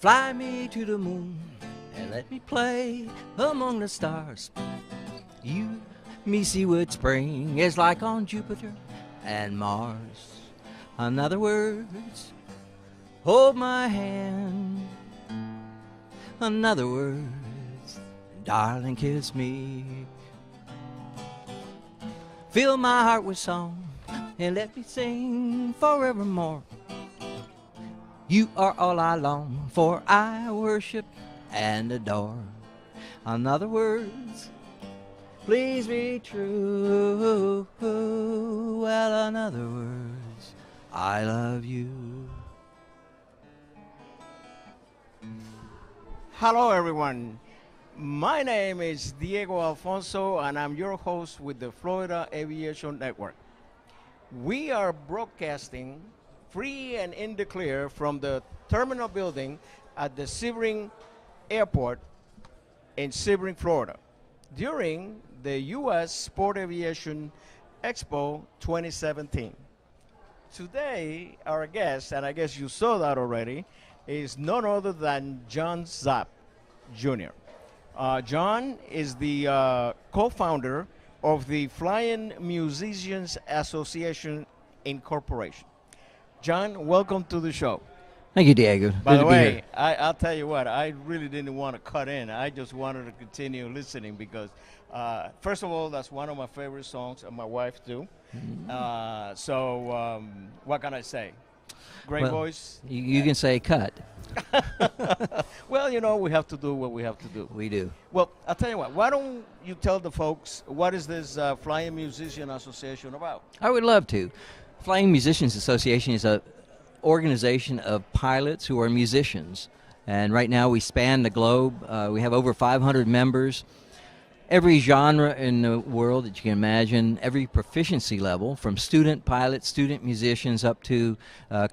Fly me to the moon and let me play among the stars. You me see what spring is like on Jupiter and Mars. In other words, hold my hand. In other words, darling, kiss me. Fill my heart with song and let me sing forevermore. You are all I long for, I worship and adore. In other words, please be true. Well, in other words, I love you. Hello, everyone. My name is Diego Alfonso, and I'm your host with the Florida Aviation Network. We are broadcasting free and in the clear from the terminal building at the Sebring Airport in Sebring, Florida, during the U.S. Sport Aviation EXPO 2017. Today, our guest, and I guess you saw that already, is none other than John ZAPP Jr. John is the co-founder of the Flying Musicians Association Incorporation. John, welcome to the show. Thank you, Diego. By Good the to be way, here. I'll tell you what, I really didn't want to cut in. I just wanted to continue listening because, first of all, that's one of my favorite songs, and my wife too. So what can I say? Great Well, voice. You can say cut. Well, you know, we have to do what we have to do. We do. Well, I'll tell you what, why don't you tell the folks what is this Flying Musician Association about? I would love to. Flying Musicians Association is a organization of pilots who are musicians. And right now we span the globe. We have over 500 members. Every genre in the world that you can imagine, every proficiency level, from student pilots, student musicians, up to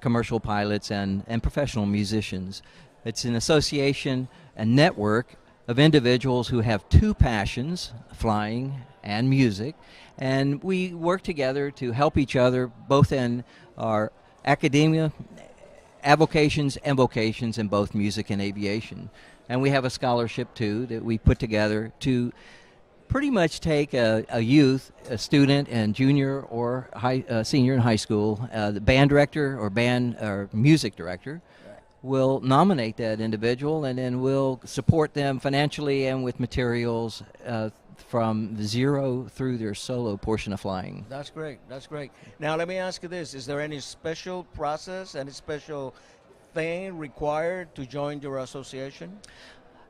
commercial pilots and professional musicians. It's an association, a network of individuals who have two passions, flying and music, and we work together to help each other both in our academia, avocations, and vocations in both music and aviation. And we have a scholarship, too, that we put together to pretty much take a youth, a student, and junior or senior in high school, the band director or band or music director will nominate that individual, and then we'll support them financially and with materials from zero through their solo portion of flying. That's great. That's great. Now, let me ask you this. Is there any special process, any special thing required to join your association?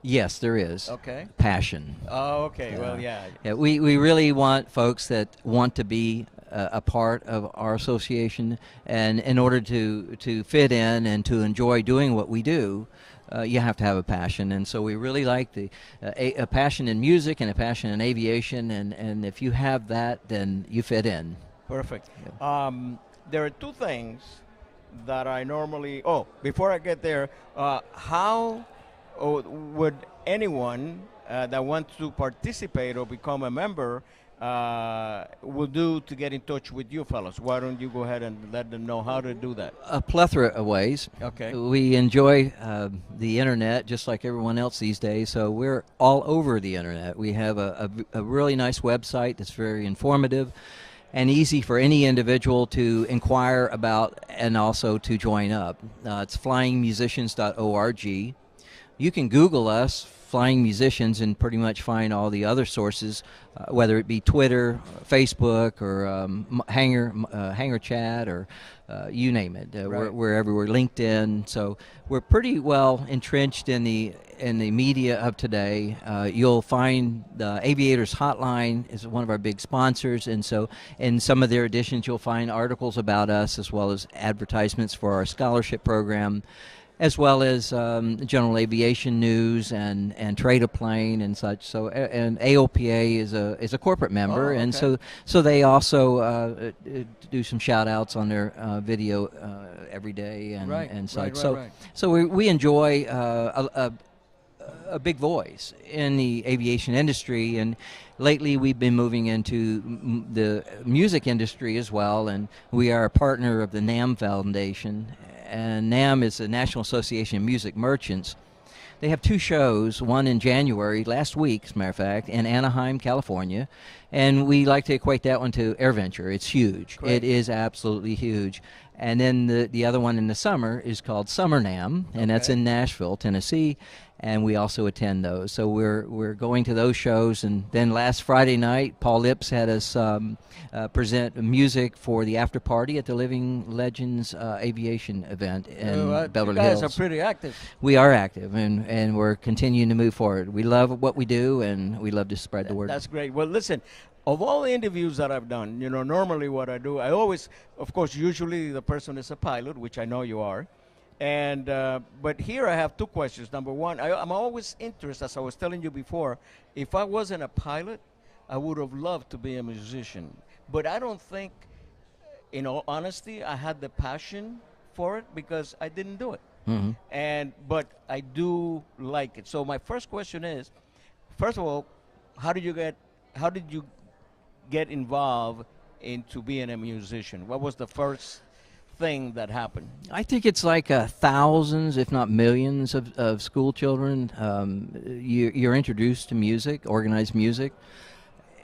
Yes, there is. Okay. Passion. Oh, okay. Well, yeah. Yeah, we really want folks that want to be a part of our association, and in order to fit in and to enjoy doing what we do, you have to have a passion. And so we really like a passion in music and a passion in aviation, and if you have that, then you fit in. Perfect. Yeah. There are two things that I normally... Oh, before I get there, how would anyone that wants to participate or become a member will do to get in touch with you fellas? Why don't you go ahead and let them know how to do that? A plethora of ways. Okay. We enjoy the internet just like everyone else these days, so we're all over the internet. We have a really nice website that's very informative and easy for any individual to inquire about and also to join up. It's flyingmusicians.org. You can Google us, Flying Musicians, and pretty much find all the other sources, whether it be Twitter, Facebook, or Hangar Chat, or you name it. Right. We're everywhere. LinkedIn. So we're pretty well entrenched in the media of today. You'll find the Aviators Hotline is one of our big sponsors, and so in some of their editions, you'll find articles about us as well as advertisements for our scholarship program, as well as general aviation news and trade a plane and such. So, and AOPA is a corporate member, okay. and so they also do some shout outs on their video every day and such. So we enjoy a big voice in the aviation industry, and lately we've been moving into the music industry as well, and we are a partner of the NAM Foundation. and NAM is the National Association of Music Merchants. They have two shows, one in January, last week, as a matter of fact, in Anaheim, California. And we like to equate that one to AirVenture. It's huge. Great. It is absolutely huge. And then the other one in the summer is called Summer NAM, and that's in Nashville, Tennessee. And we also attend those. So we're going to those shows. And then last Friday night, Paul Lips had us present music for the after party at the Living Legends Aviation event in Beverly Hills. You guys are pretty active. We are active, and we're continuing to move forward. We love what we do, and we love to spread the word. That's great. Well, listen, of all the interviews that I've done, normally what I do, I always, of course, usually the person is a pilot, which I know you are. And but here I have two questions. Number one, I'm always interested, as I was telling you before, if I wasn't a pilot, I would have loved to be a musician. But I don't think, in all honesty, I had the passion for it because I didn't do it. But I do like it. So my first question is, first of all, how did you get involved into being a musician? What was the first thing that happened? I think it's like thousands, if not millions, of school children. You're introduced to music, organized music,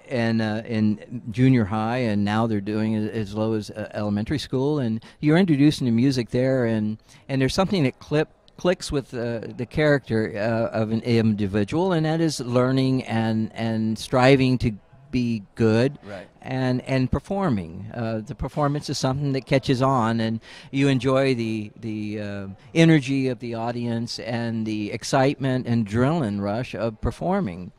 and in junior high, and now they're doing it as low as elementary school. And you're introduced to music there, and there's something that clicks with the character of an individual, and that is learning and striving to be good, and performing. The performance is something that catches on, and you enjoy the energy of the audience and the excitement and adrenaline rush of performing.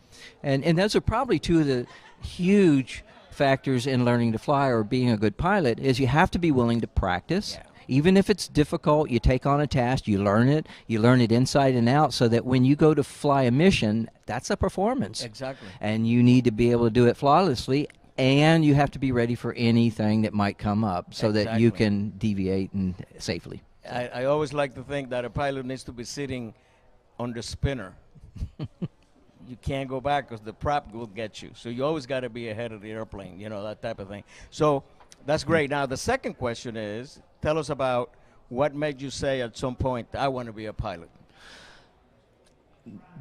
And those are probably two of the huge factors in learning to fly or being a good pilot, is you have to be willing to practice. Yeah. Even if it's difficult, you take on a task, you learn it inside and out, so that when you go to fly a mission, that's a performance. Exactly. And you need to be able to do it flawlessly, and you have to be ready for anything that might come up so that you can deviate and safely. I always like to think that a pilot needs to be sitting on the spinner. You can't go back because the prop will get you. So you always got to be ahead of the airplane, that type of thing. So that's great. Now, the second question is, tell us about what made you say at some point, I want to be a pilot.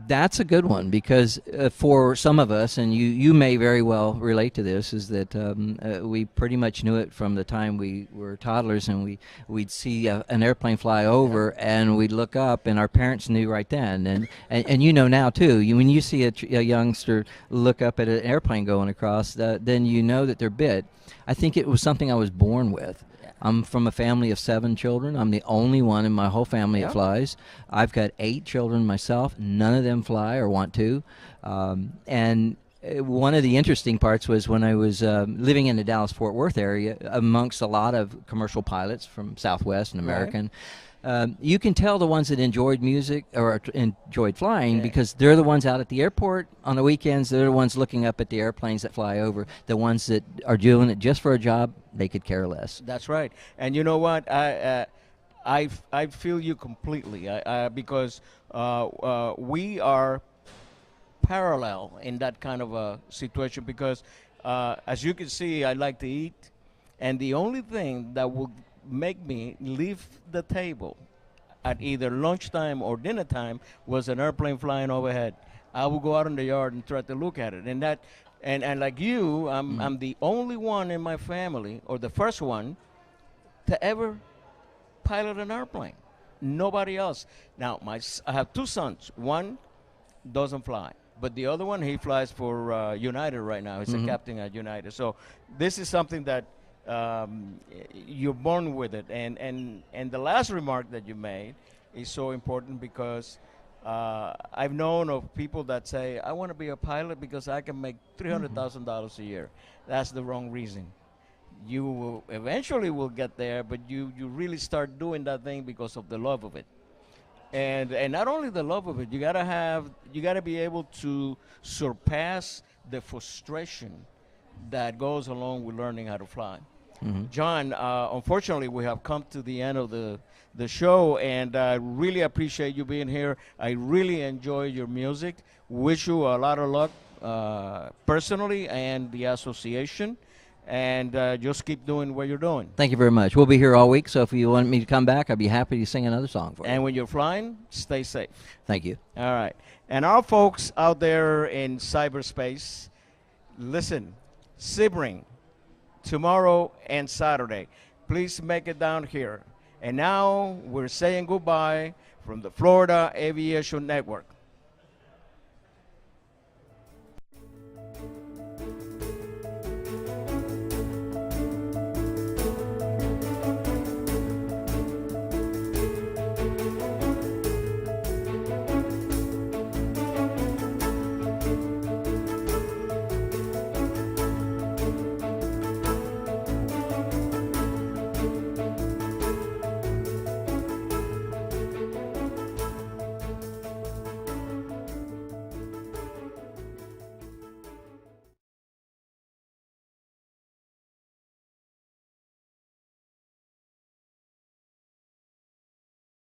That's a good one, because for some of us, and you may very well relate to this, is that we pretty much knew it from the time we were toddlers, and we'd see an airplane fly over, and we'd look up, and our parents knew right then. And now too, when you see a youngster look up at an airplane going across, then you know that they're bit. I think it was something I was born with. I'm from a family of 7 children. I'm the only one in my whole family that flies. I've got 8 children myself. None of them fly or want to. And one of the interesting parts was when I was living in the Dallas-Fort Worth area amongst a lot of commercial pilots from Southwest and American. You can tell the ones that enjoyed music or enjoyed flying because they're the ones out at the airport on the weekends. They're the ones looking up at the airplanes that fly over. The ones that are doing it just for a job, they could care less. That's right. And you know what? I feel you completely because we are parallel in that kind of a situation because, as you can see, I like to eat. And the only thing that will make me leave the table at either lunchtime or dinner time was an airplane flying overhead. I would go out in the yard and try to look at it. And that, and like you, I'm the only one in my family, or the first one, to ever pilot an airplane. Nobody else. Now, I have 2 sons. One doesn't fly, but the other one, he flies for United right now. He's a captain at United. So this is something that you're born with it. And the last remark that you made is so important because I've known of people that say, I want to be a pilot because I can make $300,000 a year. That's the wrong reason. You will eventually will get there, but you really start doing that thing because of the love of it. And not only the love of it, you gotta be able to surpass the frustration that goes along with learning how to fly. John, unfortunately, we have come to the end of the show, and I really appreciate you being here. I really enjoy your music. Wish you a lot of luck personally and the association. and just keep doing what you're doing. Thank you very much. We'll be here all week, so if you want me to come back, I'd be happy to sing another song for you. And when you're flying, stay safe. Thank you. All right. And our folks out there in cyberspace, listen, Sebring, tomorrow and Saturday. Please make it down here. And now we're saying goodbye from the Florida Aviation Network.